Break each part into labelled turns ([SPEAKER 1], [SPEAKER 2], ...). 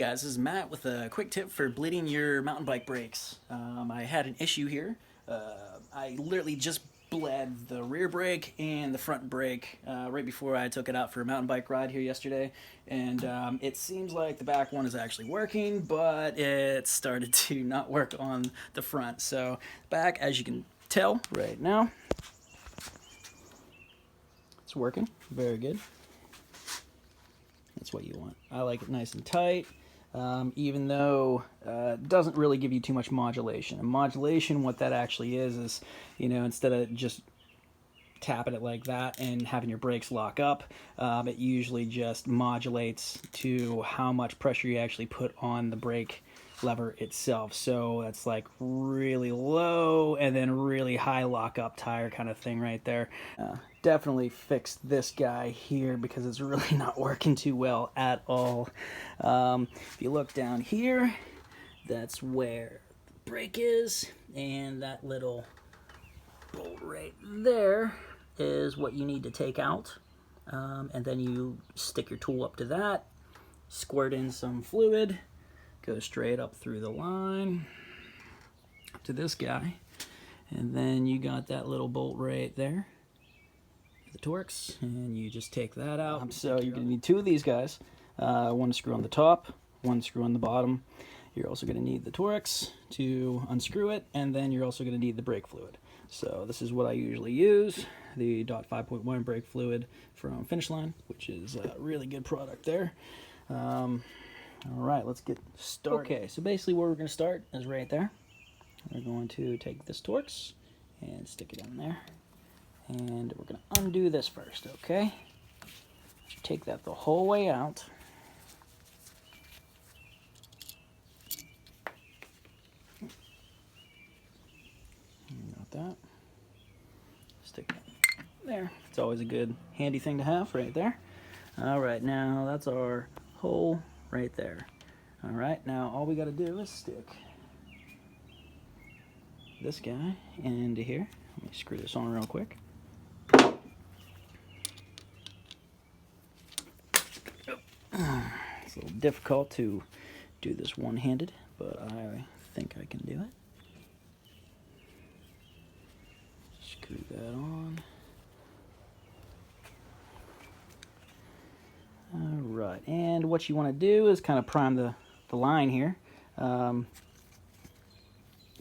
[SPEAKER 1] guys, this is Matt with a quick tip for bleeding your mountain bike brakes. I had an issue here. I literally just bled the rear brake and the front brake right before I took it out for a mountain bike ride here yesterday. And it seems like the back one is actually working, but it started to not work on the front. So back, as you can tell right now, it's working. Very good. That's what you want. I like it nice and tight, even though it doesn't really give you too much modulation. And modulation, what that actually is, you know, instead of just tapping it like that and having your brakes lock up, it usually just modulates to how much pressure you actually put on the brake lever itself. So that's like really low and then really high lockup tire kind of thing right there. Definitely fixed this guy here because it's really not working too well at all. If you look down here, that's where the brake is, and that little bolt right there is what you need to take out. And then you stick your tool up to that, squirt in some fluid, go straight up through the line to this guy, and then you got that little bolt right there, the Torx, and you just take that out. So you're going to need two of these guys, one screw on the top, one screw on the bottom. You're also going to need the Torx to unscrew it, and then you're also going to need the brake fluid. So this is what I usually use, the DOT 5.1 brake fluid from Finish Line, which is a really good product there. All right, let's get started. Okay, so basically where we're going to start is right there. We're going to take this Torx and stick it in there. And we're going to undo this first, okay? Take that the whole way out. Got that. Stick it there. It's always a good handy thing to have right there. All right, now that's our hole right there. All right, now all we got to do is stick this guy into here. Let me screw this on real quick. It's a little difficult to do this one-handed, but I think I can do it. Screw that on. Alright, and what you want to do is kind of prime the line here. You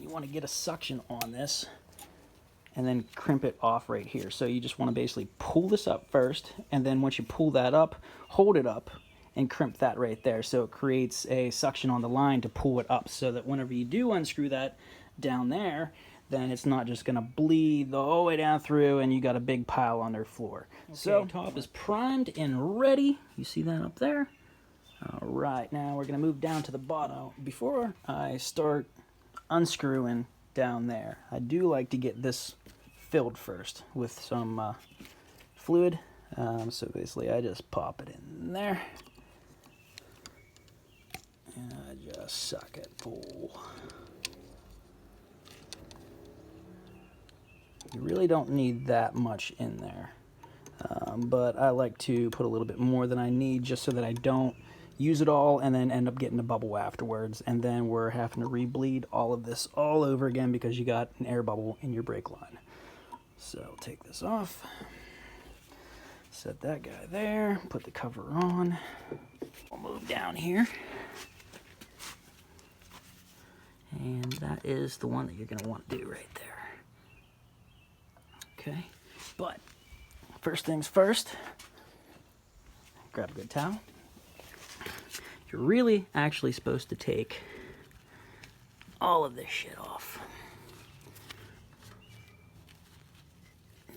[SPEAKER 1] want to get a suction on this and then crimp it off right here. So you just want to basically pull this up first, and then once you pull that up, hold it up and crimp that right there. So it creates a suction on the line to pull it up, so that whenever you do unscrew that down there, then it's not just going to bleed the whole way down through and you got a big pile on their floor. Okay, so top is primed and ready. You see that up there? All right, now we're going to move down to the bottom. Before I start unscrewing down there, I do like to get this filled first with some fluid. So basically I just pop it in there and I just suck it full. You really don't need that much in there, but I like to put a little bit more than I need just so that I don't use it all and then end up getting a bubble afterwards, and then we're having to re-bleed all of this all over again because you got an air bubble in your brake line. So take this off, set that guy there, put the cover on. We'll move down here, and that is the one that you're going to want to do right there. Okay, but first things first, grab a good towel. You're really actually supposed to take all of this shit off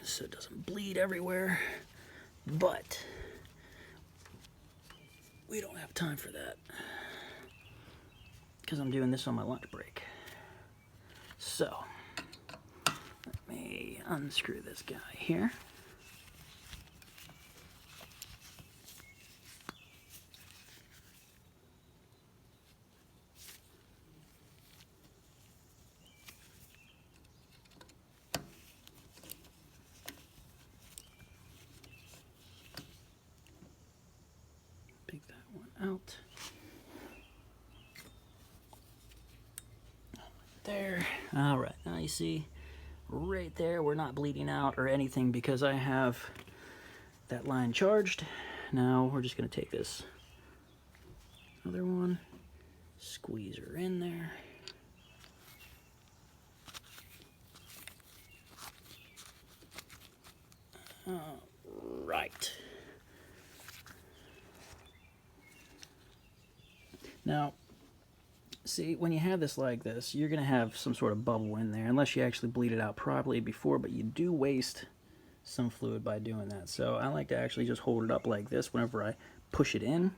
[SPEAKER 1] so it doesn't bleed everywhere, but we don't have time for that because I'm doing this on my lunch break. So let me unscrew this guy here. Pick that one out. All right, now you see right there, we're not bleeding out or anything because I have that line charged. Now we're just gonna take this other one, squeeze her in there. All right. Now, see, when you have this like this, you're going to have some sort of bubble in there, unless you actually bleed it out properly before, but you do waste some fluid by doing that. So I like to actually just hold it up like this whenever I push it in,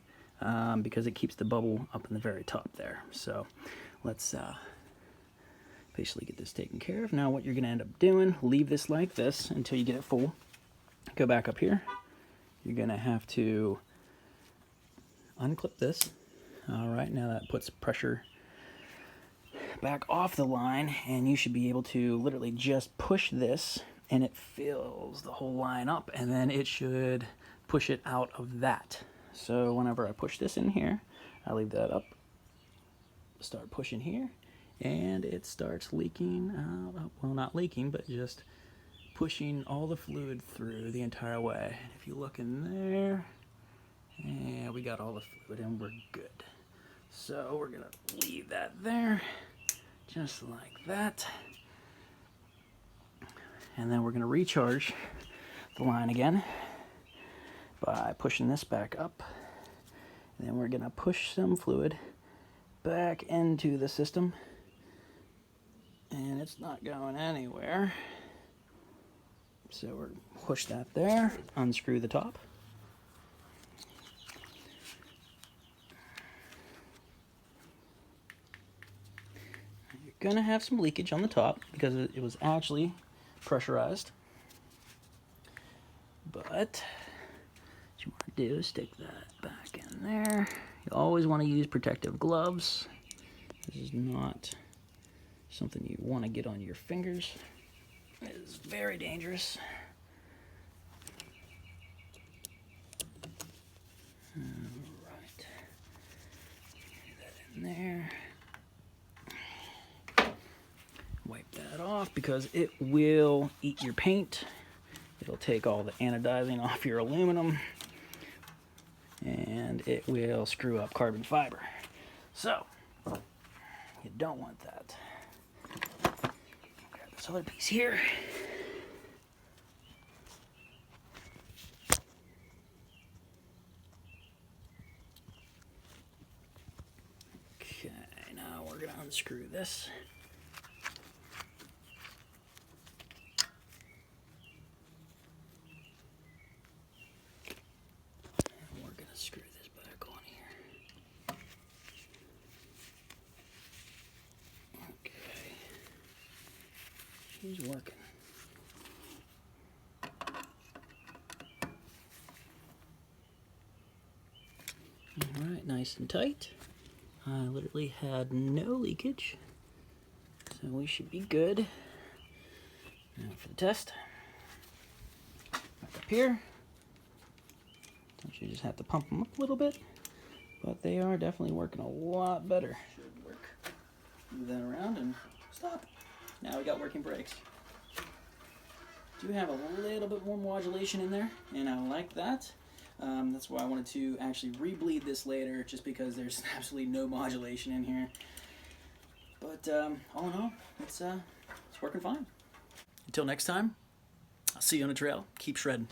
[SPEAKER 1] because it keeps the bubble up in the very top there. So let's basically get this taken care of. Now what you're going to end up doing, leave this like this until you get it full. Go back up here. You're going to have to unclip this. All right, now that puts pressure back off the line, and you should be able to literally just push this, and it fills the whole line up, and then it should push it out of that. So whenever I push this in here, I leave that up, start pushing here, and it starts leaking out. Well, not leaking, but just pushing all the fluid through the entire way. If you look in there, yeah, we got all the fluid and we're good. So we're gonna leave that there, just like that. And then we're gonna recharge the line again by pushing this back up. And then we're gonna push some fluid back into the system. And it's not going anywhere. So we're push that there, unscrew the top. You're gonna have some leakage on the top because it was actually pressurized. But what you want to do is stick that back in there. You always want to use protective gloves. This is not something you want to get on your fingers. It is very dangerous. All right, get that in there. Wipe that off because it will eat your paint. It'll take all the anodizing off your aluminum, and it will screw up carbon fiber. So you don't want that. Grab this other piece here. Okay, now we're gonna unscrew this. And we're gonna screw this back on here. Okay. She's working. Alright, nice and tight. I literally had no leakage, so we should be good. Now for the test. Back up here. You just have to pump them up a little bit, but they are definitely working a lot better. Should work. Move that around and stop. Now we got working brakes. Do have a little bit more modulation in there, and I like that. That's why I wanted to actually re-bleed this later, just because there's absolutely no modulation in here. But all in all, it's working fine. Until next time, I'll see you on the trail. Keep shredding.